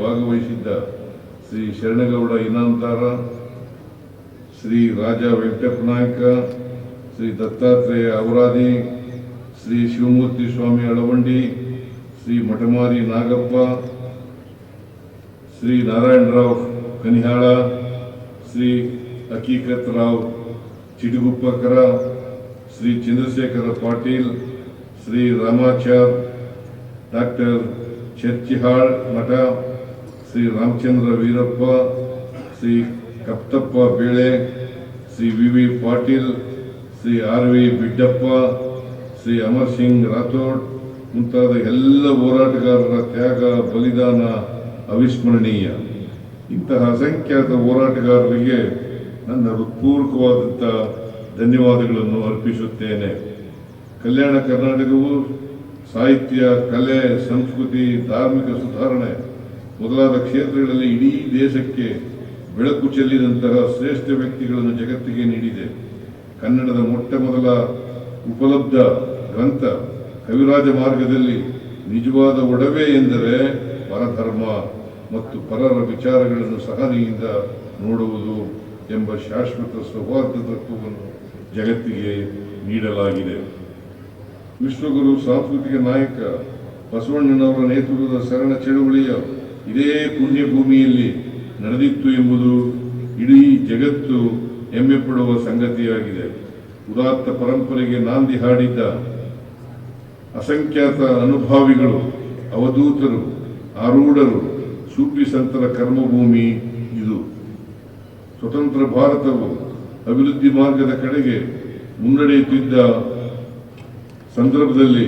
ಭಾಗವಹಿಸಿದ್ದ ಶ್ರೀ ಶರಣಗೌಡ ಇನಾಮದಾರ, ಶ್ರೀ ರಾಜ ವೆಂಕಟಪ್ಪ ನಾಯಕ, ಶ್ರೀ ದತ್ತಾತ್ರೇಯ ಅವರಾದಿ, ಶ್ರೀ ಶಿವಮೂರ್ತಿ ಸ್ವಾಮಿ ಅಳವಂಡಿ, ಶ್ರೀ ಮಠಮಾರಿ ನಾಗಪ್ಪ, ಶ್ರೀ ನಾರಾಯಣರಾವ್ ಕನಿಹಾಳ, ಶ್ರೀ ಹಕೀಕತ್ ರಾವ್ ಚಿಟಗುಪ್ಪಕರ, ಶ್ರೀ ಚಂದ್ರಶೇಖರ ಪಾಟೀಲ್, ಶ್ರೀ ರಾಮಾಚಾರ್, ಡಾಕ್ಟರ್ ಚರ್ಚಿಹಾಳ್ ಮಠ, ಶ್ರೀ ರಾಮಚಂದ್ರ ವೀರಪ್ಪ, ಶ್ರೀ ಕಪ್ತಪ್ಪ ಬೇಳೆ, ಶ್ರೀ ವಿ ಪಾಟೀಲ್, ಶ್ರೀ ವಿ ಬಿಡ್ಡಪ್ಪ, ಶ್ರೀ ಅಮರ್ ಸಿಂಗ್ ರಾಥೋಡ್ ಮುಂತಾದ ಎಲ್ಲ ಹೋರಾಟಗಾರರ ತ್ಯಾಗ ಬಲಿದಾನ ಅವಿಸ್ಮರಣೀಯ. ಇಂತಹ ಅಸಂಖ್ಯಾತ ಹೋರಾಟಗಾರರಿಗೆ ನನ್ನ ಹೃತ್ಪೂರ್ವಕವಾದಂಥ ಧನ್ಯವಾದಗಳನ್ನು ಅರ್ಪಿಸುತ್ತೇನೆ. ಕಲ್ಯಾಣ ಕರ್ನಾಟಕವು ಸಾಹಿತ್ಯ, ಕಲೆ, ಸಂಸ್ಕೃತಿ, ಧಾರ್ಮಿಕ ಸುಧಾರಣೆ ಮೊದಲಾದ ಕ್ಷೇತ್ರಗಳಲ್ಲಿ ಇಡೀ ದೇಶಕ್ಕೆ ಬೆಳಕು ಚೆಲ್ಲಿದಂತಹ ಶ್ರೇಷ್ಠ ವ್ಯಕ್ತಿಗಳನ್ನು ಜಗತ್ತಿಗೆ ನೀಡಿದೆ. ಕನ್ನಡದ ಮೊಟ್ಟ ಮೊದಲ ಉಪಲಬ್ಧ ಗ್ರಂಥ ಕವಿರಾಜ ಮಾರ್ಗದಲ್ಲಿ ನಿಜವಾದ ಒಡವೆ ಎಂದರೆ ಪರಧರ್ಮ ಮತ್ತು ಪರರ ವಿಚಾರಗಳನ್ನು ಸಹನೆಯಿಂದ ನೋಡುವುದು ಎಂಬ ಶಾಶ್ವತ ಸೌಹಾರ್ದ ತತ್ವವನ್ನು ಜಗತ್ತಿಗೆ ನೀಡಲಾಗಿದೆ. ವಿಶ್ವಗುರು ಸಾಂಸ್ಕೃತಿಕ ನಾಯಕ ಬಸವಣ್ಣನವರ ನೇತೃತ್ವದ ಶರಣ ಚಳುವಳಿಯ ಇದೇ ಪುಣ್ಯಭೂಮಿಯಲ್ಲಿ ನಡೆದಿತ್ತು ಎಂಬುದು ಇಡೀ ಜಗತ್ತು ಹೆಮ್ಮೆ ಪಡುವ ಸಂಗತಿಯಾಗಿದೆ. ಉದಾತ್ತ ಪರಂಪರೆಗೆ ನಾಂದಿ ಹಾಡಿದ್ದ ಅಸಂಖ್ಯಾತ ಅನುಭಾವಿಗಳು, ಅವಧೂತರು, ಆರೂಢರು, ಸೂಫಿ ಸಂತರ ಕರ್ಮಭೂಮಿ ಇದು. ಸ್ವತಂತ್ರ ಭಾರತವು ಅಭಿವೃದ್ಧಿ ಮಾರ್ಗದ ಕಡೆಗೆ ಮುನ್ನಡೆಯುತ್ತಿದ್ದ ಸಂದರ್ಭದಲ್ಲಿ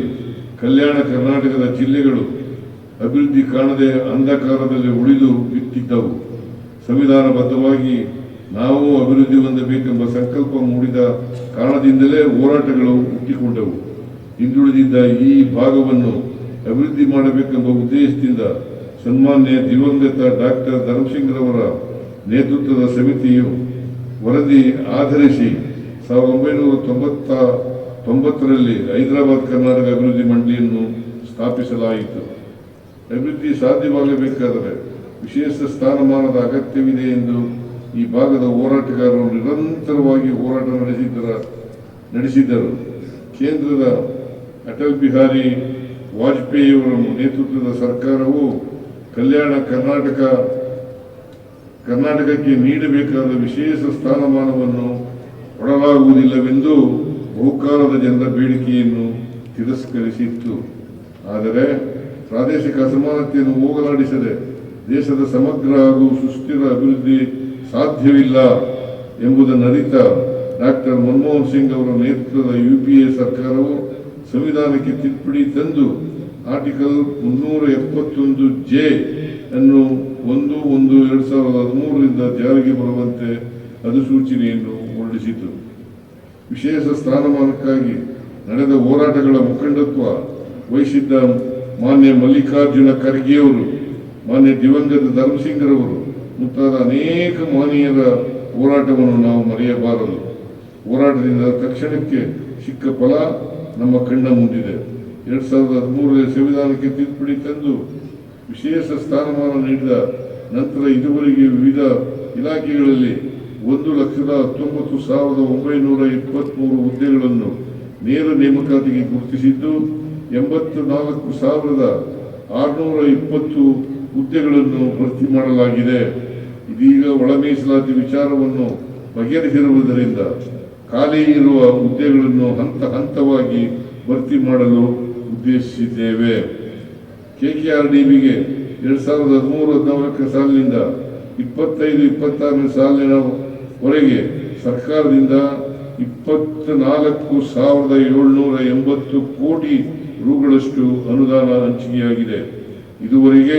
ಕಲ್ಯಾಣ ಕರ್ನಾಟಕದ ಜಿಲ್ಲೆಗಳು ಅಭಿವೃದ್ಧಿ ಕಾಣದೆ ಅಂಧಕಾರದಲ್ಲಿ ಉಳಿದು ಬಿಟ್ಟಿದ್ದವು. ಸಂವಿಧಾನಬದ್ಧವಾಗಿ ನಾವು ಅಭಿವೃದ್ಧಿ ಹೊಂದಬೇಕೆಂಬ ಸಂಕಲ್ಪ ಮೂಡಿದ ಕಾರಣದಿಂದಲೇ ಹೋರಾಟಗಳು ಹುಟ್ಟಿಕೊಂಡವು. ಹಿಂದುಳಿದಿದ್ದ ಈ ಭಾಗವನ್ನು ಅಭಿವೃದ್ಧಿ ಮಾಡಬೇಕೆಂಬ ಉದ್ದೇಶದಿಂದ ಸನ್ಮಾನ್ಯ ದಿವಂಗತ ಡಾಕ್ಟರ್ ಧರ್ಮಸಿಂಗ್ರವರ ನೇತೃತ್ವದ ಸಮಿತಿಯು ವರದಿ ಆಧರಿಸಿ 1990ರಲ್ಲಿ ಹೈದರಾಬಾದ್ ಕರ್ನಾಟಕ ಅಭಿವೃದ್ಧಿ ಮಂಡಳಿಯನ್ನು ಸ್ಥಾಪಿಸಲಾಯಿತು. ಅಭಿವೃದ್ಧಿ ಸಾಧ್ಯವಾಗಬೇಕಾದರೆ ವಿಶೇಷ ಸ್ಥಾನಮಾನದ ಅಗತ್ಯವಿದೆ ಎಂದು ಈ ಭಾಗದ ಹೋರಾಟಗಾರರು ನಿರಂತರವಾಗಿ ಹೋರಾಟ ನಡೆಸಿದ್ದರು. ಕೇಂದ್ರದ ಅಟಲ್ ಬಿಹಾರಿ ವಾಜಪೇಯಿಯವರ ನೇತೃತ್ವದ ಸರ್ಕಾರವು ಕಲ್ಯಾಣ ಕರ್ನಾಟಕಕ್ಕೆ ನೀಡಬೇಕಾದ ವಿಶೇಷ ಸ್ಥಾನಮಾನವನ್ನು ಕೊಡಲಾಗುವುದಿಲ್ಲವೆಂದು ಬಹುಕಾಲದ ಜನರ ಬೇಡಿಕೆಯನ್ನು ತಿರಸ್ಕರಿಸಿತ್ತು. ಆದರೆ ಪ್ರಾದೇಶಿಕ ಅಸಮಾನತೆಯನ್ನು ಹೋಗಲಾಡಿಸದೆ ದೇಶದ ಸಮಗ್ರ ಹಾಗೂ ಸುಸ್ಥಿರ ಅಭಿವೃದ್ಧಿ ಸಾಧ್ಯವಿಲ್ಲ ಎಂಬುದನ್ನು ಅರಿತ ಡಾಕ್ಟರ್ ಮನಮೋಹನ್ ಸಿಂಗ್ ಅವರ ನೇತೃತ್ವದ UPA ಸರ್ಕಾರವು ಸಂವಿಧಾನಕ್ಕೆ ತಿದ್ದುಪಡಿ ತಂದು ಆರ್ಟಿಕಲ್ 371J ಅನ್ನು 1/1/2013ರಿಂದ ಜಾರಿಗೆ ಬರುವಂತೆ ಅಧಿಸೂಚನೆಯನ್ನು ಹೊರಡಿಸಿತು. ವಿಶೇಷ ಸ್ಥಾನಮಾನಕ್ಕಾಗಿ ನಡೆದ ಹೋರಾಟಗಳ ಮುಖಂಡತ್ವ ವಹಿಸಿದ್ದ ಮಾನ್ಯ ಮಲ್ಲಿಕಾರ್ಜುನ ಖರ್ಗೆಯವರು, ಮಾನ್ಯ ದಿವಂಗತ ಧರ್ಮಸಿಂಗ್ರವರು ಮುಂತಾದ ಅನೇಕ ಮಾನೀಯರ ಹೋರಾಟವನ್ನು ನಾವು ಮರೆಯಬಾರದು. ಹೋರಾಟದಿಂದ ತಕ್ಷಣಕ್ಕೆ ಸಿಕ್ಕ ಫಲ ನಮ್ಮ ಕಣ್ಣ ಮುಂದಿದೆ. 2013ರಲ್ಲಿ ಸಂವಿಧಾನಕ್ಕೆ ತಿದ್ದುಪಡಿ ತಂದು ವಿಶೇಷ ಸ್ಥಾನಮಾನ ನೀಡಿದ ನಂತರ ಇದುವರೆಗೆ ವಿವಿಧ ಇಲಾಖೆಗಳಲ್ಲಿ 1,19,923 ಹುದ್ದೆಗಳನ್ನು ನೇರ ನೇಮಕಾತಿಗೆ ಗುರುತಿಸಿದ್ದು 84,620 ಹುದ್ದೆಗಳನ್ನು ಭರ್ತಿ ಮಾಡಲಾಗಿದೆ. ಇದೀಗ ಒಳ ಮೀಸಲಾತಿ ವಿಚಾರವನ್ನು ಬಗೆಹರಿಸಿರುವುದರಿಂದ ಖಾಲಿ ಇರುವ ಹುದ್ದೆಗಳನ್ನು ಹಂತ ಹಂತವಾಗಿ ಭರ್ತಿ ಮಾಡಲು ಉದ್ದೇಶಿಸಿದ್ದೇವೆ. KKRDBಗೆ 2013-14 ಸಾಲಿನಿಂದ 25-26 ಸಾಲಿನವರೆಗೆ ಸರ್ಕಾರದಿಂದ 24,780 ಕೋಟಿ ರುಗಳಷ್ಟು ಅನುದಾನ ಹಂಚಿಕೆಯಾಗಿದೆ. ಇದುವರೆಗೆ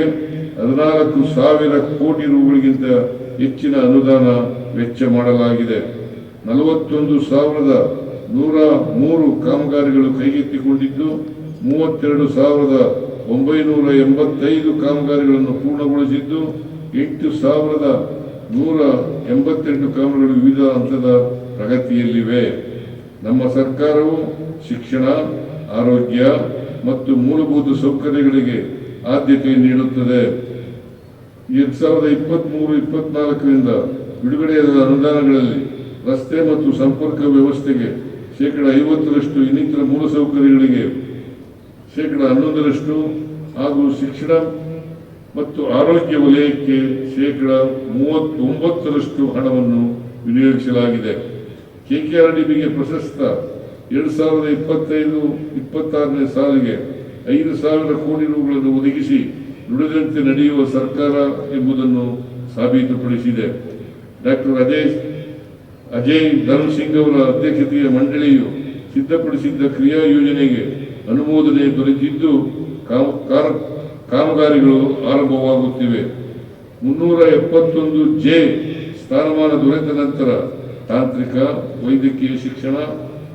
14,000 ಕೋಟಿ ರುಗಳಿಗಿಂತ ಹೆಚ್ಚಿನ ಅನುದಾನ ವೆಚ್ಚ ಮಾಡಲಾಗಿದೆ. 41,103 ಕಾಮಗಾರಿಗಳು ಕೈಗೆತ್ತಿಕೊಂಡಿದ್ದು 32,985 ಕಾಮಗಾರಿಗಳನ್ನು ಪೂರ್ಣಗೊಳಿಸಿದ್ದು 8,188 ಕಾಮಗಾರಿಗಳು ವಿವಿಧ ಹಂತದ ಪ್ರಗತಿಯಲ್ಲಿವೆ. ನಮ್ಮ ಸರ್ಕಾರವು ಶಿಕ್ಷಣ, ಆರೋಗ್ಯ ಮತ್ತು ಮೂಲಭೂತ ಸೌಕರ್ಯಗಳಿಗೆ ಆದ್ಯತೆ ನೀಡುತ್ತದೆ. 2023-24ರಿಂದ ಬಿಡುಗಡೆಯಾದ ಅನುದಾನಗಳಲ್ಲಿ ರಸ್ತೆ ಮತ್ತು ಸಂಪರ್ಕ ವ್ಯವಸ್ಥೆಗೆ ಶೇಕಡ 50ರಷ್ಟು, ಇನ್ನಿತರ ಮೂಲಸೌಕರ್ಯಗಳಿಗೆ ಶೇಕಡ 11ರಷ್ಟು ಹಾಗೂ ಶಿಕ್ಷಣ ಮತ್ತು ಆರೋಗ್ಯ ವಲಯಕ್ಕೆ ಶೇಕಡ 39ರಷ್ಟು ಹಣವನ್ನು ವಿನಿಯೋಗಿಸಲಾಗಿದೆ. ಕೆಕೆಆರ್ಡಿಬಿಗೆ ಪ್ರಶಸ್ತ 2025-26ನೇ ಸಾಲಿಗೆ 5,000 ಕೋಟಿ ರೂಗಳನ್ನು ಒದಗಿಸಿ ನುಡಿದಂತೆ ನಡೆಯುವ ಸರ್ಕಾರ ಎಂಬುದನ್ನು ಸಾಬೀತುಪಡಿಸಿದೆ. ಡಾಕ್ಟರ್ ಅಜಯ್ ಧರ್ಮ್ ಸಿಂಗ್ ಅವರ ಅಧ್ಯಕ್ಷತೆಯ ಮಂಡಳಿಯು ಸಿದ್ಧಪಡಿಸಿದ್ದ ಕ್ರಿಯಾ ಯೋಜನೆಗೆ ಅನುಮೋದನೆ ದೊರೆತಿದ್ದು ಕಾಮಗಾರಿಗಳು ಆರಂಭವಾಗುತ್ತಿವೆ. 371 ಜೆ ಸ್ಥಾನಮಾನ ದೊರೆತ ನಂತರ ತಾಂತ್ರಿಕ, ವೈದ್ಯಕೀಯ ಶಿಕ್ಷಣ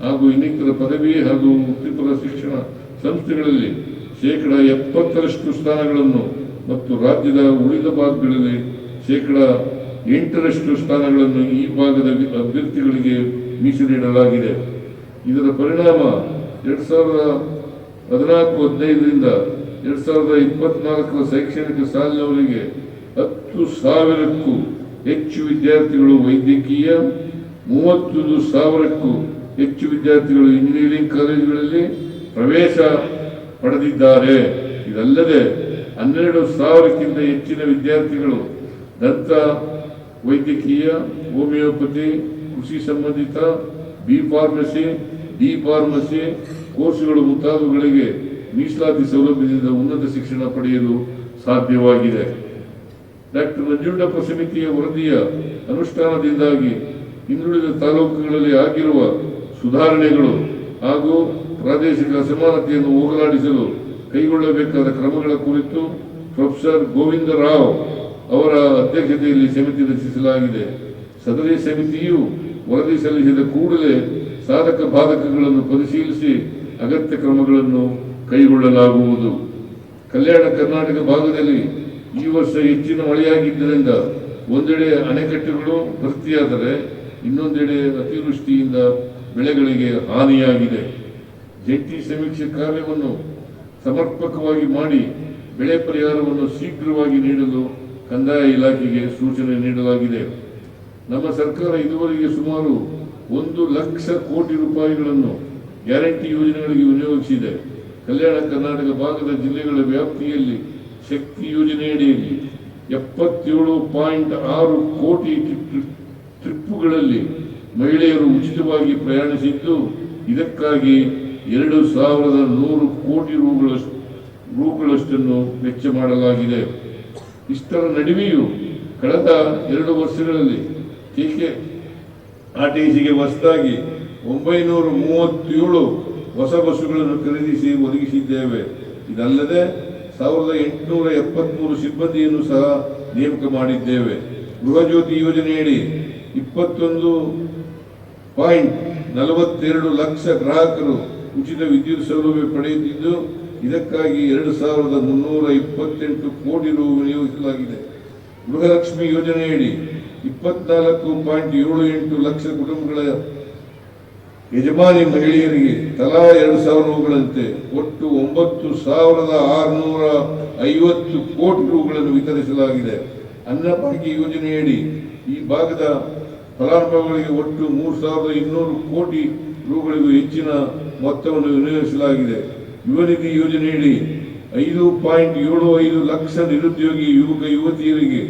ಹಾಗೂ ಇನ್ನಿತರ ಪದವಿ ಹಾಗೂ ವೃತ್ತಿಪರ ಶಿಕ್ಷಣ ಸಂಸ್ಥೆಗಳಲ್ಲಿ ಶೇಕಡ 70ರಷ್ಟು ಸ್ಥಾನಗಳನ್ನು ಮತ್ತು ರಾಜ್ಯದ ಉಳಿದ ಭಾಗಗಳಲ್ಲಿ ಶೇಕಡ 8ರಷ್ಟು ಸ್ಥಾನಗಳನ್ನು ಈ ಭಾಗದ ಅಭ್ಯರ್ಥಿಗಳಿಗೆ ಮೀಸಲಿಡಲಾಗಿದೆ. ಇದರ ಪರಿಣಾಮ 2014-15ರಿಂದ 2024ರ ಶೈಕ್ಷಣಿಕ ಸಾಲಿನವರೆಗೆ 10,000ಕ್ಕೂ ಹೆಚ್ಚು ವಿದ್ಯಾರ್ಥಿಗಳು ವೈದ್ಯಕೀಯ, 31,000ಕ್ಕೂ ಹೆಚ್ಚು ವಿದ್ಯಾರ್ಥಿಗಳು ಇಂಜಿನಿಯರಿಂಗ್ ಕಾಲೇಜುಗಳಲ್ಲಿ ಪ್ರವೇಶ ಪಡೆದಿದ್ದಾರೆ. ಇದಲ್ಲದೆ 12,000ಕ್ಕಿಂತ ಹೆಚ್ಚಿನ ವಿದ್ಯಾರ್ಥಿಗಳು ದಂತ ವೈದ್ಯಕೀಯ, ಹೋಮಿಯೋಪತಿ, ಕೃಷಿ ಸಂಬಂಧಿತ, ಬಿ ಫಾರ್ಮಸಿ ಕೋರ್ಸುಗಳು ಮುಂತಾದವುಗಳಿಗೆ ಮೀಸಲಾತಿ ಸೌಲಭ್ಯದಿಂದ ಉನ್ನತ ಶಿಕ್ಷಣ ಪಡೆಯಲು ಸಾಧ್ಯವಾಗಿದೆ. ಡಾಕ್ಟರ್ ನಂಜುಂಡಪ್ಪ ಸಮಿತಿಯ ವರದಿಯ ಅನುಷ್ಠಾನದಿಂದಾಗಿ ಹಿಂದುಳಿದ ತಾಲೂಕುಗಳಲ್ಲಿ ಆಗಿರುವ ಸುಧಾರಣೆಗಳು ಹಾಗೂ ಪ್ರಾದೇಶಿಕ ಅಸಮಾನತೆಯನ್ನು ಹೋಗಲಾಡಿಸಲು ಕೈಗೊಳ್ಳಬೇಕಾದ ಕ್ರಮಗಳ ಕುರಿತು ಪ್ರೊಫೆಸರ್ ಗೋವಿಂದ ರಾವ್ ಅವರ ಅಧ್ಯಕ್ಷತೆಯಲ್ಲಿ ಸಮಿತಿ ರಚಿಸಲಾಗಿದೆ. ಸದರಿ ಸಮಿತಿಯು ವರದಿ ಸಲ್ಲಿಸಿದ ಕೂಡಲೇ ಸಾಧಕ ಬಾಧಕಗಳನ್ನು ಪರಿಶೀಲಿಸಿ ಅಗತ್ಯ ಕ್ರಮಗಳನ್ನು ಕೈಗೊಳ್ಳಲಾಗುವುದು. ಕಲ್ಯಾಣ ಕರ್ನಾಟಕ ಭಾಗದಲ್ಲಿ ಈ ವರ್ಷ ಹೆಚ್ಚಿನ ಮಳೆಯಾಗಿದ್ದರಿಂದ ಒಂದೆಡೆ ಅಣೆಕಟ್ಟೆಗಳು ಭರ್ತಿಯಾದರೆ ಇನ್ನೊಂದೆಡೆ ಅತಿವೃಷ್ಟಿಯಿಂದ ಬೆಳೆಗಳಿಗೆ ಹಾನಿಯಾಗಿದೆ. ಜಂಟಿ ಸಮೀಕ್ಷೆ ಕಾರ್ಯವನ್ನು ಸಮರ್ಪಕವಾಗಿ ಮಾಡಿ ಬೆಳೆ ಪರಿಹಾರವನ್ನು ಶೀಘ್ರವಾಗಿ ನೀಡಲು ಕಂದಾಯ ಇಲಾಖೆಗೆ ಸೂಚನೆ ನೀಡಲಾಗಿದೆ. ನಮ್ಮ ಸರ್ಕಾರ ಇದುವರೆಗೆ ಸುಮಾರು 1 ಲಕ್ಷ ಕೋಟಿ ರೂಪಾಯಿಗಳನ್ನು ಗ್ಯಾರಂಟಿ ಯೋಜನೆಗಳಿಗೆ ವಿನಿಯೋಗಿಸಿದೆ. ಕಲ್ಯಾಣ ಕರ್ನಾಟಕ ಭಾಗದ ಜಿಲ್ಲೆಗಳ ವ್ಯಾಪ್ತಿಯಲ್ಲಿ ಶಕ್ತಿ ಯೋಜನೆಯಡಿಯಲ್ಲಿ 77.6 ಕೋಟಿ ಟ್ರಿಪ್ಪುಗಳಲ್ಲಿ ಮಹಿಳೆಯರು ಉಚಿತವಾಗಿ ಪ್ರಯಾಣಿಸಿದ್ದು, ಇದಕ್ಕಾಗಿ 2,100 ಕೋಟಿ ರೂಗಳಷ್ಟನ್ನು ವೆಚ್ಚ ಮಾಡಲಾಗಿದೆ. ಇಷ್ಟರ ನಡುವೆಯೂ ಕಳೆದ 2 ವರ್ಷಗಳಲ್ಲಿ ಕೆಕೆಆರ್ಟಿಸಿಗೆ ಹೊಸದಾಗಿ 937 ಹೊಸ ಬಸ್ಸುಗಳನ್ನು ಖರೀದಿಸಿ ಒದಗಿಸಿದ್ದೇವೆ. ಇದಲ್ಲದೆ 1,873 ಸಿಬ್ಬಂದಿಯನ್ನು ಸಹ ನೇಮಕ ಮಾಡಿದ್ದೇವೆ. ಗೃಹ ಜ್ಯೋತಿ ಯೋಜನೆಯಡಿ 21.42 ಲಕ್ಷ ಗ್ರಾಹಕರು ಉಚಿತ ವಿದ್ಯುತ್ ಸೌಲಭ್ಯ ಪಡೆಯುತ್ತಿದ್ದು, ಇದಕ್ಕಾಗಿ 2,328 ಕೋಟಿ ರು ವಿನಿಯೋಗಿಸಲಾಗಿದೆ. ಗೃಹಲಕ್ಷ್ಮಿ ಯೋಜನೆಯಡಿ 24.78 ಲಕ್ಷ ಕುಟುಂಬಗಳ ಯಜಮಾನಿ ಮಹಿಳೆಯರಿಗೆ ತಲಾ 2,000 ರೂಗಳಂತೆ ಒಟ್ಟು 9,650 ಕೋಟಿ ರೂಗಳನ್ನು ವಿತರಿಸಲಾಗಿದೆ. ಅನ್ನಭಾಗ್ಯ ಯೋಜನೆಯಡಿ ಈ ಭಾಗದ ಫಲಾನುಭವಿಗಳಿಗೆ ಒಟ್ಟು 3,200 ಕೋಟಿ ರೂಗಳಿಗೂ ಹೆಚ್ಚಿನ ಮೊತ್ತವನ್ನು ವಿನಿಯೋಗಿಸಲಾಗಿದೆ. ಯುವ ನಿಧಿ ಯೋಜನೆಯಡಿ 5.75 ಲಕ್ಷ ನಿರುದ್ಯೋಗಿ ಯುವಕ ಯುವತಿಯರಿಗೆ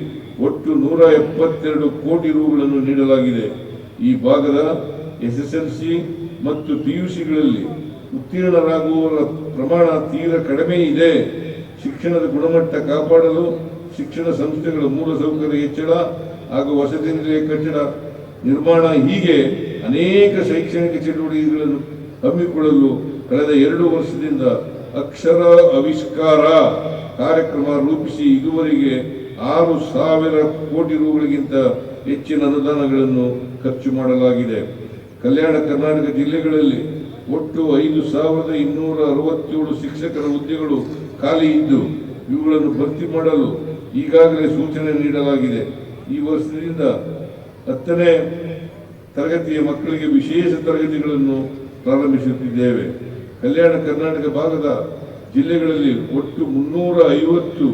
ಒಟ್ಟು 172 ಕೋಟಿ ರೂಗಳನ್ನು ನೀಡಲಾಗಿದೆ. ಈ ಭಾಗದ ಎಸ್ಎಸ್ಎಲ್ಸಿ ಮತ್ತು ಪಿಯುಸಿಗಳಲ್ಲಿ ಉತ್ತೀರ್ಣರಾಗುವವರ ಪ್ರಮಾಣ ತೀರ ಕಡಿಮೆ ಇದೆ. ಶಿಕ್ಷಣದ ಗುಣಮಟ್ಟ ಕಾಪಾಡಲು ಶಿಕ್ಷಣ ಸಂಸ್ಥೆಗಳ ಮೂಲಸೌಕರ್ಯ ಹೆಚ್ಚಳ ಹಾಗೂ ವಸತಿ ನಿಲಯ ಕಟ್ಟಡ ನಿರ್ಮಾಣ ಹೀಗೆ ಅನೇಕ ಶೈಕ್ಷಣಿಕ ಚಟುವಟಿಕೆಗಳನ್ನು ಹಮ್ಮಿಕೊಳ್ಳಲು ಕಳೆದ 2 ವರ್ಷದಿಂದ ಅಕ್ಷರ ಆವಿಷ್ಕಾರ ಕಾರ್ಯಕ್ರಮ ರೂಪಿಸಿ ಇದುವರೆಗೆ 6,000 ಕೋಟಿ ರೂಗಳಿಗಿಂತ ಹೆಚ್ಚಿನ ಅನುದಾನಗಳನ್ನು ಖರ್ಚು ಮಾಡಲಾಗಿದೆ. ಕಲ್ಯಾಣ ಕರ್ನಾಟಕ ಜಿಲ್ಲೆಗಳಲ್ಲಿ ಒಟ್ಟು 5,267 ಶಿಕ್ಷಕರ ಹುದ್ದೆಗಳು ಖಾಲಿ ಇದ್ದು, ಇವುಗಳನ್ನು ಭರ್ತಿ ಮಾಡಲು ಈಗಾಗಲೇ ಸೂಚನೆ ನೀಡಲಾಗಿದೆ. ಈ ವರ್ಷದಿಂದ 10ನೇ ತರಗತಿಯ ಮಕ್ಕಳಿಗೆ ವಿಶೇಷ ತರಗತಿಗಳನ್ನು ಪ್ರಾರಂಭಿಸುತ್ತಿದ್ದೇವೆ. ಕಲ್ಯಾಣ ಕರ್ನಾಟಕ ಭಾಗದ ಜಿಲ್ಲೆಗಳಲ್ಲಿ ಒಟ್ಟು 350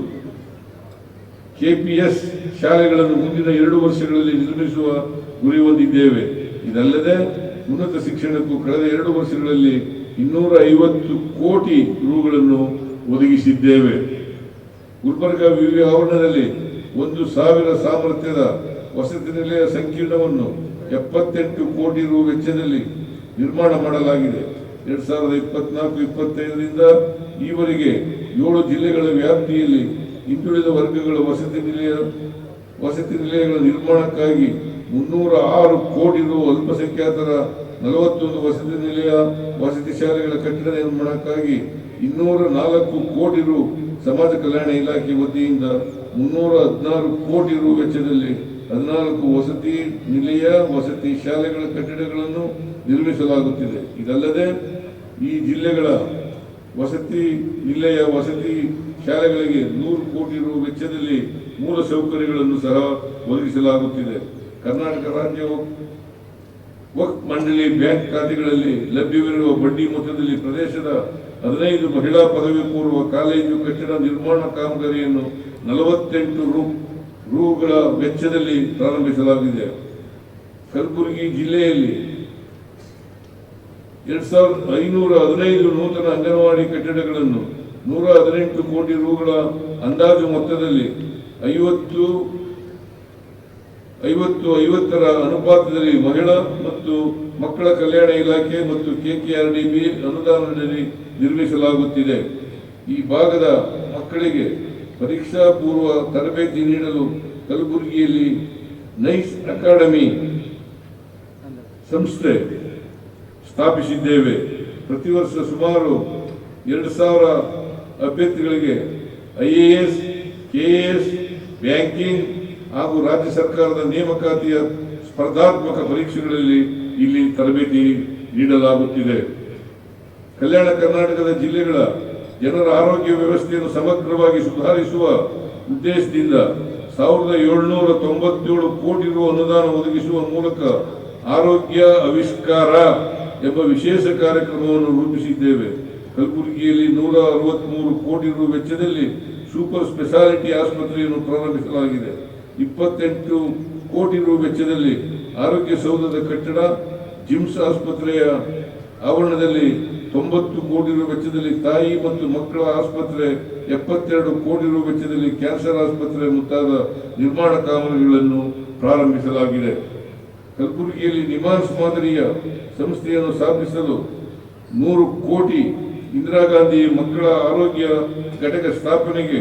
ಕೆಪಿಎಸ್ ಶಾಲೆಗಳನ್ನು ಮುಂದಿನ 2 ವರ್ಷಗಳಲ್ಲಿ ನಿರ್ಮಿಸುವ ಗುರಿ ಹೊಂದಿದ್ದೇವೆ. ಇದಲ್ಲದೆ ಉನ್ನತ ಶಿಕ್ಷಣಕ್ಕೂ ಕಳೆದ 2 ವರ್ಷಗಳಲ್ಲಿ 250 ಕೋಟಿ ರುಗಳನ್ನು ಒದಗಿಸಿದ್ದೇವೆ. ಗುಲ್ಬರ್ಗ ವಿವಿ ಆವರಣದಲ್ಲಿ 1,000 ಸಾಮರ್ಥ್ಯದ ವಸತಿ ನಿಲಯ ಸಂಕೀರ್ಣವನ್ನು 78 ಕೋಟಿ ರು ವೆಚ್ಚದಲ್ಲಿ ನಿರ್ಮಾಣ ಮಾಡಲಾಗಿದೆ. 2024-25ರಿಂದ ಈವರೆಗೆ 7 ಜಿಲ್ಲೆಗಳ ವ್ಯಾಪ್ತಿಯಲ್ಲಿ ಹಿಂದುಳಿದ ವರ್ಗಗಳ ವಸತಿ ನಿಲಯಗಳ ನಿರ್ಮಾಣಕ್ಕಾಗಿ 306 ಕೋಟಿ ರು, ಅಲ್ಪಸಂಖ್ಯಾತರ 41 ವಸತಿ ನಿಲಯ ವಸತಿ ಶಾಲೆಗಳ ಕಟ್ಟಡ ನಿರ್ಮಾಣಕ್ಕಾಗಿ 204 ಕೋಟಿ ರು, ಸಮಾಜ ಕಲ್ಯಾಣ ಇಲಾಖೆ ವತಿಯಿಂದ 316 ಕೋಟಿ ರು ವೆಚ್ಚದಲ್ಲಿ 14 ವಸತಿ ನಿಲಯ ವಸತಿ ಶಾಲೆಗಳ ಕಟ್ಟಡಗಳನ್ನು ನಿರ್ಮಿಸಲಾಗುತ್ತಿದೆ. ಇದಲ್ಲದೆ ಈ ಜಿಲ್ಲೆಗಳ ವಸತಿ ನಿಲಯ ವಸತಿ ಶಾಲೆಗಳಿಗೆ 100 ಕೋಟಿ ರು ವೆಚ್ಚದಲ್ಲಿ ಮೂಲ ಸೌಕರ್ಯಗಳನ್ನು ಸಹ ಒದಗಿಸಲಾಗುತ್ತಿದೆ. ಕರ್ನಾಟಕ ರಾಜ್ಯ ವಕ್ಫ್ ಮಂಡಳಿ ಬ್ಯಾಂಕ್ ಖಾತೆಗಳಲ್ಲಿ ಲಭ್ಯವಿರುವ ಬಡ್ಡಿ ಮೊತ್ತದಲ್ಲಿ ಪ್ರದೇಶದ 15 ಮಹಿಳಾ ಪದವಿ ಪೂರ್ವ ಕಾಲೇಜು ಕಟ್ಟಡ ನಿರ್ಮಾಣ ಕಾಮಗಾರಿಯನ್ನು 48 ರುಗಳ ವೆಚ್ಚದಲ್ಲಿ ಪ್ರಾರಂಭಿಸಲಾಗಿದೆ. ಕಲಬುರಗಿ ಜಿಲ್ಲೆಯಲ್ಲಿ 2,515 ನೂತನ ಅಂಗನವಾಡಿ ಕಟ್ಟಡಗಳನ್ನು 118 ಕೋಟಿ ರುಗಳ ಅಂದಾಜು ಮೊತ್ತದಲ್ಲಿ 50-50 ಅನುಪಾತದಲ್ಲಿ ಮಹಿಳಾ ಮತ್ತು ಮಕ್ಕಳ ಕಲ್ಯಾಣ ಇಲಾಖೆ ಮತ್ತು KKRDB ಅನುದಾನದಲ್ಲಿ ನಿರ್ಮಿಸಲಾಗುತ್ತಿದೆ. ಈ ಭಾಗದ ಮಕ್ಕಳಿಗೆ ಪರೀಕ್ಷಾ ಪೂರ್ವ ತರಬೇತಿ ನೀಡಲು ಕಲಬುರಗಿಯಲ್ಲಿ ನೈಸ್ ಅಕಾಡೆಮಿ ಸಂಸ್ಥೆ ಸ್ಥಾಪಿಸಿದ್ದೇವೆ. ಪ್ರತಿ ವರ್ಷ ಸುಮಾರು 2,000 ಅಭ್ಯರ್ಥಿಗಳಿಗೆ IAS, KAS, ಬ್ಯಾಂಕಿಂಗ್ ಹಾಗೂ ರಾಜ್ಯ ಸರ್ಕಾರದ ನೇಮಕಾತಿಯ ಸ್ಪರ್ಧಾತ್ಮಕ ಪರೀಕ್ಷೆಗಳಲ್ಲಿ ಇಲ್ಲಿ ತರಬೇತಿ ನೀಡಲಾಗುತ್ತಿದೆ. ಕಲ್ಯಾಣ ಕರ್ನಾಟಕದ ಜಿಲ್ಲೆಗಳ ಜನರ ಆರೋಗ್ಯ ವ್ಯವಸ್ಥೆಯನ್ನು ಸಮಗ್ರವಾಗಿ ಸುಧಾರಿಸುವ ಉದ್ದೇಶದಿಂದ 1,797 ಕೋಟಿ ರು ಅನುದಾನ ಒದಗಿಸುವ ಮೂಲಕ ಆರೋಗ್ಯ ಆವಿಷ್ಕಾರ ಎಂಬ ವಿಶೇಷ ಕಾರ್ಯಕ್ರಮವನ್ನು ರೂಪಿಸಿದ್ದೇವೆ. ಕಲಬುರಗಿಯಲ್ಲಿ 163 ಕೋಟಿ ರು ವೆಚ್ಚದಲ್ಲಿ ಸೂಪರ್ ಸ್ಪೆಷಾಲಿಟಿ ಆಸ್ಪತ್ರೆಯನ್ನು ಪ್ರಾರಂಭಿಸಲಾಗಿದೆ. 28 ಕೋಟಿ ರು ವೆಚ್ಚದಲ್ಲಿ ಆರೋಗ್ಯ ಸೌಧದ ಕಟ್ಟಡ, ಜಿಮ್ಸ್ ಆಸ್ಪತ್ರೆಯ ಆವರಣದಲ್ಲಿ 90 ಕೋಟಿ ರು ವೆಚ್ಚದಲ್ಲಿ ತಾಯಿ ಮತ್ತು ಮಕ್ಕಳ ಆಸ್ಪತ್ರೆ, 72 ಕೋಟಿ ರು ವೆಚ್ಚದಲ್ಲಿ ಕ್ಯಾನ್ಸರ್ ಆಸ್ಪತ್ರೆ ಮುಂತಾದ ನಿರ್ಮಾಣ ಕಾಮಗಾರಿಗಳನ್ನು ಪ್ರಾರಂಭಿಸಲಾಗಿದೆ. ಕಲಬುರಗಿಯಲ್ಲಿ ನಿಮಾನ್ಸ್ ಮಾದರಿಯ ಸಂಸ್ಥೆಯನ್ನು ಸ್ಥಾಪಿಸಲು 100 ಕೋಟಿ, ಇಂದಿರಾ ಗಾಂಧಿ ಮಕ್ಕಳ ಆರೋಗ್ಯ ಘಟಕ ಸ್ಥಾಪನೆಗೆ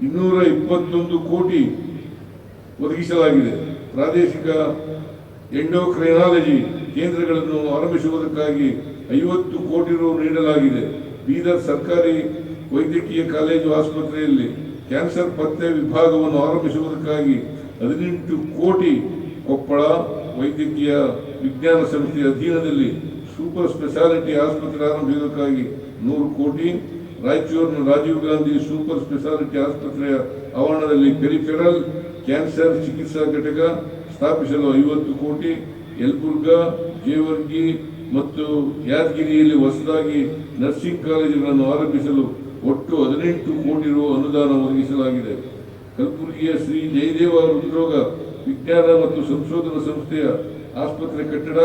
221 ಕೋಟಿ ಒದಗಿಸಲಾಗಿದೆ. ಪ್ರಾದೇಶಿಕ ಎಂಡೋಕ್ರೈನಾಲಜಿ ಕೇಂದ್ರಗಳನ್ನು ಆರಂಭಿಸುವುದಕ್ಕಾಗಿ 50 ಕೋಟಿ ರು ನೀಡಲಾಗಿದೆ. ಬೀದರ್ ಸರ್ಕಾರಿ ವೈದ್ಯಕೀಯ ಕಾಲೇಜು ಆಸ್ಪತ್ರೆಯಲ್ಲಿ ಕ್ಯಾನ್ಸರ್ ಪತ್ತೆ ವಿಭಾಗವನ್ನು ಆರಂಭಿಸುವುದಕ್ಕಾಗಿ 18 ಕೋಟಿ, ಕೊಪ್ಪಳ ವೈದ್ಯಕೀಯ ವಿಜ್ಞಾನ ಸಂಸ್ಥೆಯ ಅಧೀನದಲ್ಲಿ ಸೂಪರ್ ಸ್ಪೆಷಾಲಿಟಿ ಆಸ್ಪತ್ರೆ ಆರಂಭಿಸುವುದಕ್ಕಾಗಿ 100 ಕೋಟಿ, ರಾಯಚೂರಿನ ರಾಜೀವ್ ಗಾಂಧಿ ಸೂಪರ್ ಸ್ಪೆಷಾಲಿಟಿ ಆಸ್ಪತ್ರೆಯ ಆವರಣದಲ್ಲಿ ಪೆರಿಫೆರಲ್ ಕ್ಯಾನ್ಸರ್ ಚಿಕಿತ್ಸಾ ಘಟಕ ಸ್ಥಾಪಿಸಲು 50 ಕೋಟಿ, ಯಲಬುರ್ಗಾ, ಜೇವರ್ಗಿ ಮತ್ತು ಯಾದಗಿರಿಯಲ್ಲಿ ಹೊಸದಾಗಿ ನರ್ಸಿಂಗ್ ಕಾಲೇಜುಗಳನ್ನು ಆರಂಭಿಸಲು ಒಟ್ಟು 18 ಕೋಟಿ ರು ಅನುದಾನ ಒದಗಿಸಲಾಗಿದೆ. ಕಲಬುರಗಿಯ ಶ್ರೀ ಜಯದೇವ ಹೃದ್ರೋಗ ವಿಜ್ಞಾನ ಮತ್ತು ಸಂಶೋಧನಾ ಸಂಸ್ಥೆಯ ಆಸ್ಪತ್ರೆ ಕಟ್ಟಡ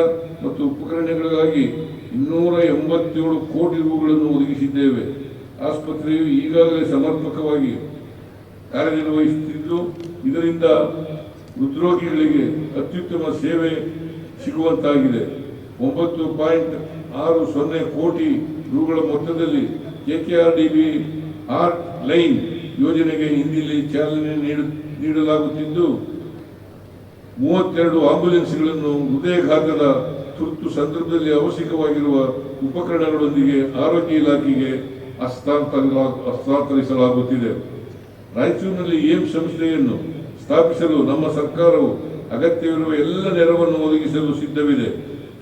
ಮತ್ತು ಉಪಕರಣಗಳಿಗಾಗಿ 287 ಕೋಟಿ ರುಗಳನ್ನು ಒದಗಿಸಿದ್ದೇವೆ. ಆಸ್ಪತ್ರೆಯು ಈಗಾಗಲೇ ಸಮರ್ಪಕವಾಗಿ ಕಾರ್ಯನಿರ್ವಹಿಸುತ್ತಿದ್ದು, ಇದರಿಂದ ಹೃದ್ರೋಗಿಗಳಿಗೆ ಅತ್ಯುತ್ತಮ ಸೇವೆ ಸಿಗುವಂತಾಗಿದೆ. 9.60 ಕೋಟಿ ರುಗಳ ಮೊತ್ತದಲ್ಲಿ KKRDB ಹಾರ್ಟ್ ಲೈನ್ ಯೋಜನೆಗೆ ಇಂದಿಲ್ಲಿ ಚಾಲನೆ ನೀಡಲಾಗುತ್ತಿದ್ದು, 32 ಆಂಬ್ಯುಲೆನ್ಸ್ಗಳನ್ನು ಹೃದಯಘಾತದ ತುರ್ತು ಸಂದರ್ಭದಲ್ಲಿ ಅವಶ್ಯಕವಾಗಿರುವ ಉಪಕರಣಗಳೊಂದಿಗೆ ಆರೋಗ್ಯ ಇಲಾಖೆಗೆ ಹಸ್ತಾಂತರಿಸಲಾಗುತ್ತಿದೆ. ರಾಯಚೂರಿನಲ್ಲಿ ಏಮ್ಸ್ ಸಂಸ್ಥೆಯನ್ನು ಸ್ಥಾಪಿಸಲು ನಮ್ಮ ಸರ್ಕಾರವು ಅಗತ್ಯವಿರುವ ಎಲ್ಲ ನೆರವನ್ನು ಒದಗಿಸಲು ಸಿದ್ಧವಿದೆ.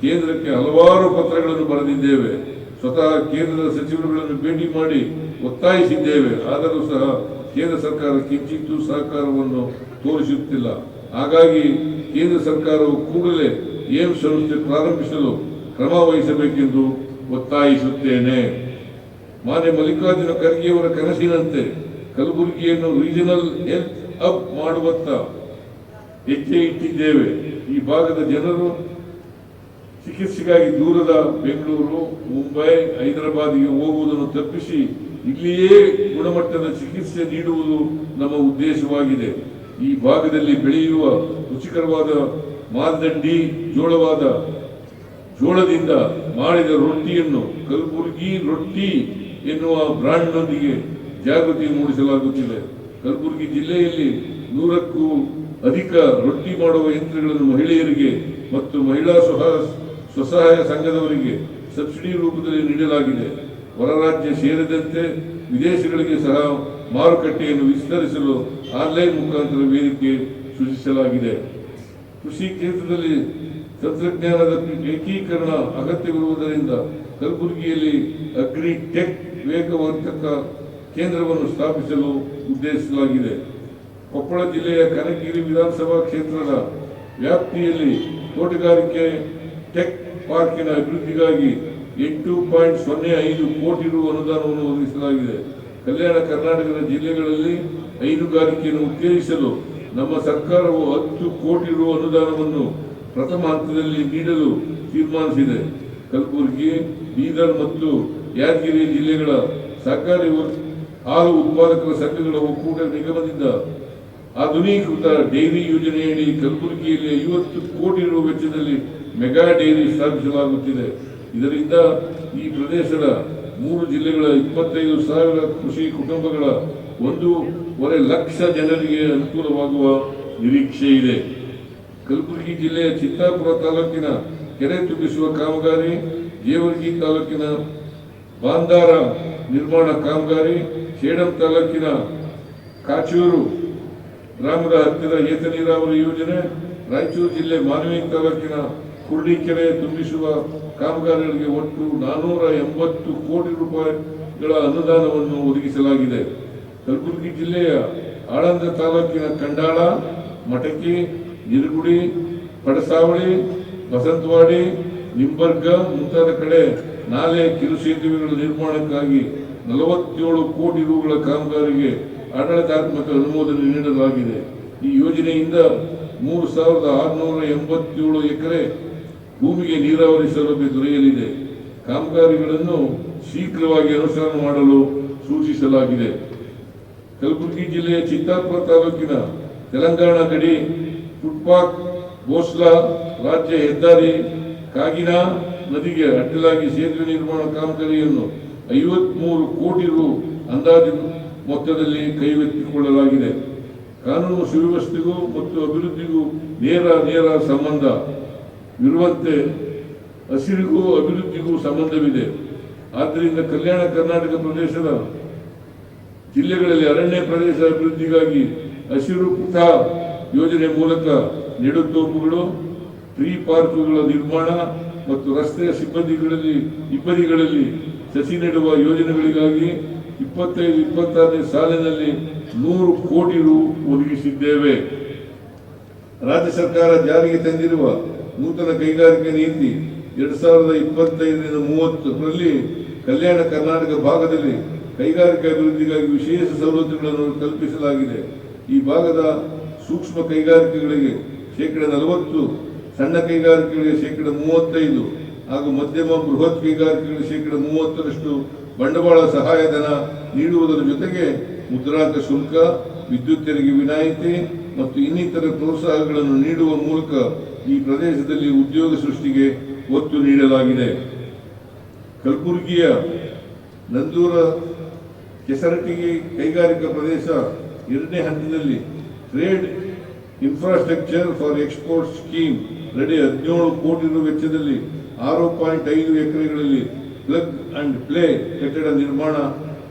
ಕೇಂದ್ರಕ್ಕೆ ಹಲವಾರು ಪತ್ರಗಳನ್ನು ಬರೆದಿದ್ದೇವೆ. ಸ್ವತಃ ಕೇಂದ್ರದ ಸಚಿವರುಗಳನ್ನು ಭೇಟಿ ಮಾಡಿ ಒತ್ತಾಯಿಸಿದ್ದೇವೆ. ಆದರೂ ಸಹ ಕೇಂದ್ರ ಸರ್ಕಾರ ಕಿಂಚಿತ್ತೂ ಸಹಕಾರವನ್ನು ತೋರಿಸುತ್ತಿಲ್ಲ. ಹಾಗಾಗಿ ಕೇಂದ್ರ ಸರ್ಕಾರವು ಕೂಡಲೇ ಏಮ್ಸ್ ಸಂಸ್ಥೆ ಪ್ರಾರಂಭಿಸಲು ಕ್ರಮ ವಹಿಸಬೇಕೆಂದು ಒತ್ತಾಯಿಸುತ್ತೇನೆ. ಮಾನ್ಯ ಮಲ್ಲಿಕಾರ್ಜುನ ಖರ್ಗೆಯವರ ಕನಸಿನಂತೆ ಕಲಬುರಗಿಯನ್ನು ರೀಜನಲ್ ಹೆಲ್ತ್ ಹಬ್ ಮಾಡುವತ್ತ ಹೆಜ್ಜೆ ಇಟ್ಟಿದ್ದೇವೆ. ಈ ಭಾಗದ ಜನರು ಚಿಕಿತ್ಸೆಗಾಗಿ ದೂರದ ಬೆಂಗಳೂರು, ಮುಂಬೈ, ಹೈದರಾಬಾದ್ಗೆ ಹೋಗುವುದನ್ನು ತಪ್ಪಿಸಿ ಇಲ್ಲಿಯೇ ಗುಣಮಟ್ಟದ ಚಿಕಿತ್ಸೆ ನೀಡುವುದು ನಮ್ಮ ಉದ್ದೇಶವಾಗಿದೆ. ಈ ಭಾಗದಲ್ಲಿ ಬೆಳೆಯುವ ರುಚಿಕರವಾದ ಮಾಲ್ದಂಡಿ ಜೋಳದಿಂದ ಮಾಡಿದ ರೊಟ್ಟಿಯನ್ನು ಕಲಬುರಗಿ ರೊಟ್ಟಿ ಎನ್ನುವ ಬ್ರಾಂಡ್ನೊಂದಿಗೆ ಜಾಗೃತಿ ಮೂಡಿಸಲಾಗುತ್ತಿದೆ. ಕಲಬುರಗಿ ಜಿಲ್ಲೆಯಲ್ಲಿ 100ಕ್ಕೂ ಅಧಿಕ ರೊಟ್ಟಿ ಮಾಡುವ ಯಂತ್ರಗಳನ್ನು ಮಹಿಳೆಯರಿಗೆ ಮತ್ತು ಮಹಿಳಾ ಸ್ವಸಹಾಯ ಸಂಘದವರಿಗೆ ಸಬ್ಸಿಡಿ ರೂಪದಲ್ಲಿ ನೀಡಲಾಗಿದೆ. ಹೊರ ರಾಜ್ಯ ಸೇರಿದಂತೆ ವಿದೇಶಗಳಿಗೆ ಸಹ ಮಾರುಕಟ್ಟೆಯನ್ನು ವಿಸ್ತರಿಸಲು ಆನ್ಲೈನ್ ಮುಖಾಂತರ ವೇದಿಕೆ ಸೃಜಿಸಲಾಗಿದೆ. ಕೃಷಿ ಕ್ಷೇತ್ರದಲ್ಲಿ ತಂತ್ರಜ್ಞಾನದ ಏಕೀಕರಣ ಅಗತ್ಯವಿರುವುದರಿಂದ ಕಲಬುರಗಿಯಲ್ಲಿ ಅಗ್ರಿ ಟೆಕ್ ವೇಗವರ್ಧಕ ಕೇಂದ್ರವನ್ನು ಸ್ಥಾಪಿಸಲು ಉದ್ದೇಶಿಸಲಾಗಿದೆ. ಕೊಪ್ಪಳ ಜಿಲ್ಲೆಯ ಕನಕಗಿರಿ ವಿಧಾನಸಭಾ ಕ್ಷೇತ್ರದ ವ್ಯಾಪ್ತಿಯಲ್ಲಿ ತೋಟಗಾರಿಕೆ ಟೆಕ್ ಪಾರ್ಕಿನ ಅಭಿವೃದ್ಧಿಗಾಗಿ 8.05 ಕೋಟಿ ರು ಅನುದಾನವನ್ನು ಒದಗಿಸಲಾಗಿದೆ. ಕಲ್ಯಾಣ ಕರ್ನಾಟಕದ ಜಿಲ್ಲೆಗಳಲ್ಲಿ ಹೈನುಗಾರಿಕೆಯನ್ನು ಉತ್ತೇಜಿಸಲು ನಮ್ಮ ಸರ್ಕಾರವು 10 ಕೋಟಿ ರು ಅನುದಾನವನ್ನು ಪ್ರಥಮ ಹಂತದಲ್ಲಿ ನೀಡಲು ತೀರ್ಮಾನಿಸಿದೆ. ಕಲಬುರಗಿ, ಬೀದರ್ ಮತ್ತು ಯಾದಗಿರಿ ಜಿಲ್ಲೆಗಳ ಸಹಕಾರಿ ಹಾಲು ಉತ್ಪಾದಕರ ಸಂಘಗಳ ಒಕ್ಕೂಟ ನಿಗಮದಿಂದ ಆಧುನೀಕೃತ ಡೈರಿ ಯೋಜನೆಯಡಿ ಕಲಬುರಗಿಯಲ್ಲಿ 50 ಕೋಟಿ ರು ವೆಚ್ಚದಲ್ಲಿ ಮೆಗಾ ಡೈರಿ ಸ್ಥಾಪಿಸಲಾಗುತ್ತಿದೆ. ಇದರಿಂದ ಈ ಪ್ರದೇಶದ 3 ಜಿಲ್ಲೆಗಳ 25,000 ಕೃಷಿ ಕುಟುಂಬಗಳ 1.5 ಲಕ್ಷ ಜನರಿಗೆ ಅನುಕೂಲವಾಗುವ ನಿರೀಕ್ಷೆ ಇದೆ. ಕಲಬುರಗಿ ಜಿಲ್ಲೆಯ ಚಿತ್ತಾಪುರ ತಾಲೂಕಿನ ಕೆರೆ ತುಂಬಿಸುವ ಕಾಮಗಾರಿ, ಜೇವರ್ಗಿ ತಾಲೂಕಿನ ಬಾಂದಾರ ನಿರ್ಮಾಣ ಕಾಮಗಾರಿ, ಸೇಡಂ ತಾಲೂಕಿನ ಕಾಚೂರು ಗ್ರಾಮದ ಹತ್ತಿರ ಏತ ನೀರಾವರಿ ಯೋಜನೆ, ರಾಯಚೂರು ಜಿಲ್ಲೆ ಮಾನವಿ ತಾಲೂಕಿನ ಕುರುಡಿ ಕೆರೆ ತುಂಬಿಸುವ ಕಾಮಗಾರಿಗಳಿಗೆ ಒಟ್ಟು 480 ಕೋಟಿ ರೂಪಾಯಿಗಳ ಅನುದಾನವನ್ನು ಒದಗಿಸಲಾಗಿದೆ. ಕಲಬುರಗಿ ಜಿಲ್ಲೆಯ ಆಳಂದ ತಾಲೂಕಿನ ಕಂಡಾಳ, ಮಟಕಿ, ನಿರಗುಡಿ, ಪಡಸಾವಳಿ, ಬಸಂತವಾಡಿ, ನಿಂಬರ್ಗ ಮುಂತಾದ ಕಡೆ ನಾಲೆ, ಕಿರು ಸೇತುವೆಗಳ ನಿರ್ಮಾಣಕ್ಕಾಗಿ 47 ಕೋಟಿ ರುಗಳ ಕಾಮಗಾರಿಗೆ ಆಡಳಿತಾತ್ಮಕ ಅನುಮೋದನೆ ನೀಡಲಾಗಿದೆ. ಈ ಯೋಜನೆಯಿಂದ 3,687 ಎಕರೆ ಭೂಮಿಗೆ ನೀರಾವರಿ ಸೌಲಭ್ಯ ದೊರೆಯಲಿದೆ. ಕಾಮಗಾರಿಗಳನ್ನು ಶೀಘ್ರವಾಗಿ ಅನುಷ್ಠಾನ ಮಾಡಲು ಸೂಚಿಸಲಾಗಿದೆ. ಕಲಬುರಗಿ ಜಿಲ್ಲೆಯ ಚಿತ್ತಾಪುರ ತಾಲೂಕಿನ ತೆಲಂಗಾಣ ಗಡಿ ಫುಟ್ಪಾತ್ ಗೋಸ್ಲಾ ರಾಜ್ಯ ಹೆದ್ದಾರಿ ಕಾಗಿನಾ ನದಿಗೆ ಅಡ್ಡಲಾಗಿ ಸೇತುವೆ ನಿರ್ಮಾಣ ಕಾಮಗಾರಿಯನ್ನು 53 ಕೋಟಿ ರು ಅಂದಾಜು ಮೊತ್ತದಲ್ಲಿ ಕೈಗೆತ್ತಿಕೊಳ್ಳಲಾಗಿದೆ. ಕಾನೂನು ಸುವ್ಯವಸ್ಥೆಗೂ ಮತ್ತು ಅಭಿವೃದ್ಧಿಗೂ ನೇರ ಸಂಬಂಧ ಇರುವಂತೆ ಹಸಿರಿಗೂ ಅಭಿವೃದ್ಧಿಗೂ ಸಂಬಂಧವಿದೆ. ಆದ್ದರಿಂದ ಕಲ್ಯಾಣ ಕರ್ನಾಟಕ ಪ್ರದೇಶದ ಜಿಲ್ಲೆಗಳಲ್ಲಿ ಅರಣ್ಯ ಪ್ರದೇಶ ಅಭಿವೃದ್ಧಿಗಾಗಿ ಹಸಿರು ಪಥ ಯೋಜನೆ ಮೂಲಕ ನೆಡುತೋಪುಗಳು, ಟ್ರೀ ಪಾರ್ಕ್ಗಳ ನಿರ್ಮಾಣ ಮತ್ತು ರಸ್ತೆಯ ಇಬ್ಬರಿಗಳಲ್ಲಿ ಸಸಿ ನೆಡುವ ಯೋಜನೆಗಳಿಗಾಗಿ 25-26ನೇ ಸಾಲಿನಲ್ಲಿ 100 ಕೋಟಿ ರು ಒದಗಿಸಿದ್ದೇವೆ. ರಾಜ್ಯ ಸರ್ಕಾರ ಜಾರಿಗೆ ತಂದಿರುವ ನೂತನ ಕೈಗಾರಿಕೆ ನೀತಿ 2025-30ರಲ್ಲಿ ಕಲ್ಯಾಣ ಕರ್ನಾಟಕ ಭಾಗದಲ್ಲಿ ಕೈಗಾರಿಕಾ ಅಭಿವೃದ್ಧಿಗಾಗಿ ವಿಶೇಷ ಸವಲತ್ತುಗಳನ್ನು ಕಲ್ಪಿಸಲಾಗಿದೆ. ಈ ಭಾಗದ ಸೂಕ್ಷ್ಮ ಕೈಗಾರಿಕೆಗಳಿಗೆ 40%, ಸಣ್ಣ ಕೈಗಾರಿಕೆಗಳಿಗೆ 35% ಹಾಗೂ ಮಧ್ಯಮ ಬೃಹತ್ ಕೈಗಾರಿಕೆಗಳಿಗೆ 30% ಬಂಡವಾಳ ಸಹಾಯಧನ ನೀಡುವುದರ ಜೊತೆಗೆ ಮುದ್ರಾಂಕ ಶುಲ್ಕ, ವಿದ್ಯುತ್ ತೆರಿಗೆ ವಿನಾಯಿತಿ ಮತ್ತು ಇನ್ನಿತರ ಪ್ರೋತ್ಸಾಹಗಳನ್ನು ನೀಡುವ ಮೂಲಕ ಈ ಪ್ರದೇಶದಲ್ಲಿ ಉದ್ಯೋಗ ಸೃಷ್ಟಿಗೆ ಒತ್ತು ನೀಡಲಾಗಿದೆ. ಕಲಬುರಗಿಯ ನಂದೂರ ಕೆಸರಟಗಿ ಕೈಗಾರಿಕಾ ಪ್ರದೇಶ 2ನೇ ಹಂತದಲ್ಲಿ trade infrastructure for export scheme ರಡಿ 17 ಕೋಟಿ ರು ವೆಚ್ಚದಲ್ಲಿ 6.5 ಎಕರೆಗಳಲ್ಲಿ ಪ್ಲಗ್ ಅಂಡ್ ಪ್ಲೇ ಕಟ್ಟಡ ನಿರ್ಮಾಣ,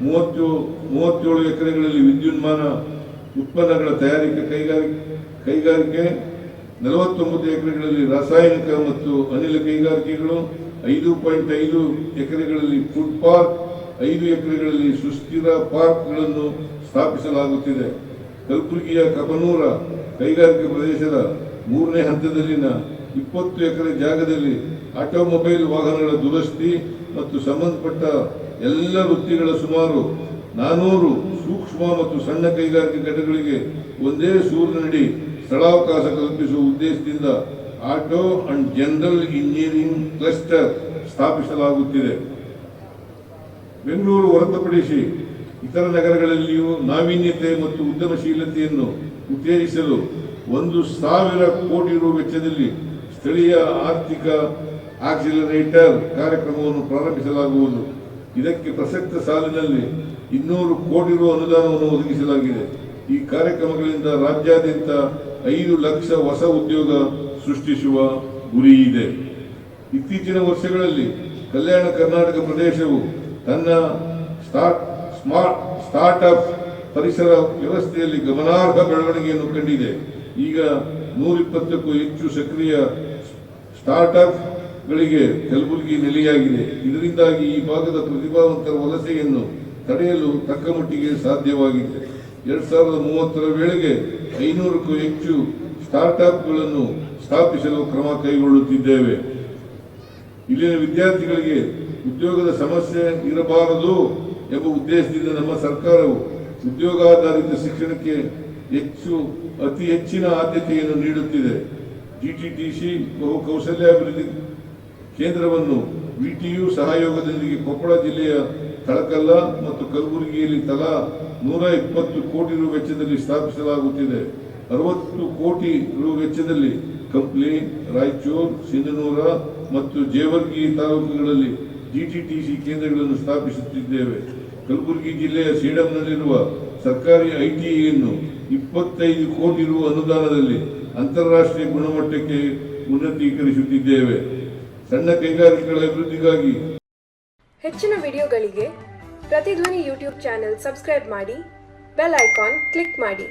37 ಎಕರೆಗಳಲ್ಲಿ ವಿದ್ಯುನ್ಮಾನ ಉತ್ಪನ್ನಗಳ ತಯಾರಿಕೆ ಕೈಗಾರಿಕೆ, 49 ಎಕರೆಗಳಲ್ಲಿ ರಾಸಾಯನಿಕ ಮತ್ತು ಅನಿಲ ಕೈಗಾರಿಕೆಗಳು, 5.5 ಎಕರೆಗಳಲ್ಲಿ ಫುಡ್ ಪಾರ್ಕ್, 5 ಎಕರೆಗಳಲ್ಲಿ ಸುಸ್ಥಿರ ಪಾರ್ಕ್ಗಳನ್ನು ಸ್ಥಾಪಿಸಲಾಗುತ್ತಿದೆ. ಕಲಬುರಗಿಯ ಕಬನೂರ ಕೈಗಾರಿಕಾ ಪ್ರದೇಶದ 3ನೇ ಹಂತದಲ್ಲಿನ 20 ಎಕರೆ ಜಾಗದಲ್ಲಿ ಆಟೋಮೊಬೈಲ್ ವಾಹನಗಳ ದುರಸ್ತಿ ಮತ್ತು ಸಂಬಂಧಪಟ್ಟ ಎಲ್ಲ ವೃತ್ತಿಗಳ ಸುಮಾರು 400 ಸೂಕ್ಷ್ಮ ಮತ್ತು ಸಣ್ಣ ಕೈಗಾರಿಕೆ ಘಟಕಗಳಿಗೆ ಒಂದೇ ಸೂರಿನಡಿ ಸ್ಥಳಾವಕಾಶ ಕಲ್ಪಿಸುವ ಉದ್ದೇಶದಿಂದ auto and general engineering cluster ಸ್ಥಾಪಿಸಲಾಗುತ್ತಿದೆ. ಬೆಂಗಳೂರು ಹೊರತುಪಡಿಸಿ ಇತರ ನಗರಗಳಲ್ಲಿಯೂ ನಾವೀನ್ಯತೆ ಮತ್ತು ಉದ್ಯಮಶೀಲತೆಯನ್ನು ಉತ್ತೇಜಿಸಲು 1,000 ಕೋಟಿ ರು ವೆಚ್ಚದಲ್ಲಿ ಸ್ಥಳೀಯ ಆರ್ಥಿಕ ಆಕ್ಸಿಲರೇಟರ್ ಕಾರ್ಯಕ್ರಮವನ್ನು ಪ್ರಾರಂಭಿಸಲಾಗುವುದು. ಇದಕ್ಕೆ ಪ್ರಸಕ್ತ ಸಾಲಿನಲ್ಲಿ 200 ಕೋಟಿ ರು ಅನುದಾನವನ್ನು ಒದಗಿಸಲಾಗಿದೆ. ಈ ಕಾರ್ಯಕ್ರಮಗಳಿಂದ ರಾಜ್ಯಾದ್ಯಂತ 5 ಲಕ್ಷ ಹೊಸ ಉದ್ಯೋಗ ಸೃಷ್ಟಿಸುವ ಗುರಿ ಇದೆ. ಇತ್ತೀಚಿನ ವರ್ಷಗಳಲ್ಲಿ ಕಲ್ಯಾಣ ಕರ್ನಾಟಕ ಪ್ರದೇಶವು ತನ್ನ ಸ್ಟಾರ್ಟ್ಅಪ್ ಪರಿಸರ ವ್ಯವಸ್ಥೆಯಲ್ಲಿ ಗಮನಾರ್ಹ ಬೆಳವಣಿಗೆಯನ್ನು ಕಂಡಿದೆ. ಈಗ 120ಕ್ಕೂ ಹೆಚ್ಚು ಸಕ್ರಿಯ ಸ್ಟಾರ್ಟ್ಅಪ್ಗಳಿಗೆ ಕಲಬುರಗಿ ನೆಲೆಯಾಗಿದೆ. ಇದರಿಂದಾಗಿ ಈ ಭಾಗದ ಪ್ರತಿಭಾವಂತರ ವಲಸೆಯನ್ನು ತಡೆಯಲು ತಕ್ಕಮಟ್ಟಿಗೆ ಸಾಧ್ಯವಾಗಿದೆ. 2030ರ ವೇಳೆಗೆ 500ಕ್ಕೂ ಹೆಚ್ಚು ಸ್ಟಾರ್ಟ್ಅಪ್ಗಳನ್ನು ಸ್ಥಾಪಿಸಲು ಕ್ರಮ ಕೈಗೊಳ್ಳುತ್ತಿದ್ದೇವೆ. ಇಲ್ಲಿನ ವಿದ್ಯಾರ್ಥಿಗಳಿಗೆ ಉದ್ಯೋಗದ ಸಮಸ್ಯೆ ಇರಬಾರದು ಎಂಬ ಉದ್ದೇಶದಿಂದ ನಮ್ಮ ಸರ್ಕಾರವು ಉದ್ಯೋಗಾಧಾರಿತ ಶಿಕ್ಷಣಕ್ಕೆ ಅತಿ ಹೆಚ್ಚಿನ ಆದ್ಯತೆಯನ್ನು ನೀಡುತ್ತಿದೆ. ಜಿಟಿಟಿಸಿ ಬಹು ಕೌಶಲ್ಯಾಭಿವೃದ್ಧಿ ಕೇಂದ್ರವನ್ನು ವಿಟಿಯು ಸಹಯೋಗದೊಂದಿಗೆ ಕೊಪ್ಪಳ ಜಿಲ್ಲೆಯ ತಳಕಲ್ಲ ಮತ್ತು ಕಲಬುರಗಿಯಲ್ಲಿ ತಲಾ 120 ಕೋಟಿ ರು ವೆಚ್ಚದಲ್ಲಿ ಸ್ಥಾಪಿಸಲಾಗುತ್ತಿದೆ. 60 ಕೋಟಿ ರು ವೆಚ್ಚದಲ್ಲಿ ಕಂಪ್ಲಿ, ರಾಯಚೂರು, ಸಿಂಧನೂರ ಮತ್ತು ಜೇವರ್ಗಿ ತಾಲೂಕುಗಳಲ್ಲಿ ಜಿಟಿಟಿಸಿ ಕೇಂದ್ರಗಳನ್ನು ಸ್ಥಾಪಿಸುತ್ತಿದ್ದೇವೆ. ಕಲಬುರಗಿ ಜಿಲ್ಲೆಯ ಸೇಡಂನಲ್ಲಿರುವ ಸರ್ಕಾರಿ ಐಟಿಐಯನ್ನು 25 ಕೋಟಿ ರು ಅನುದಾನದಲ್ಲಿ ಅಂತಾರಾಷ್ಟ್ರೀಯ ಗುಣಮಟ್ಟಕ್ಕೆ ಉನ್ನತೀಕರಿಸುತ್ತಿದ್ದೇವೆ. ಸಣ್ಣ ಕೈಗಾರಿಕೆಗಳ ಅಭಿವೃದ್ಧಿಗಾಗಿ ಹೆಚ್ಚಿನ ವಿಡಿಯೋಗಳಿಗೆ ಪ್ರತಿಧ್ವನಿ ಯೂಟ್ಯೂಬ್ ಚಾನೆಲ್ ಸಬ್ಸ್ಕ್ರೈಬ್ ಮಾಡಿ, ಬೆಲ್ ಐಕಾನ್ ಕ್ಲಿಕ್ ಮಾಡಿ.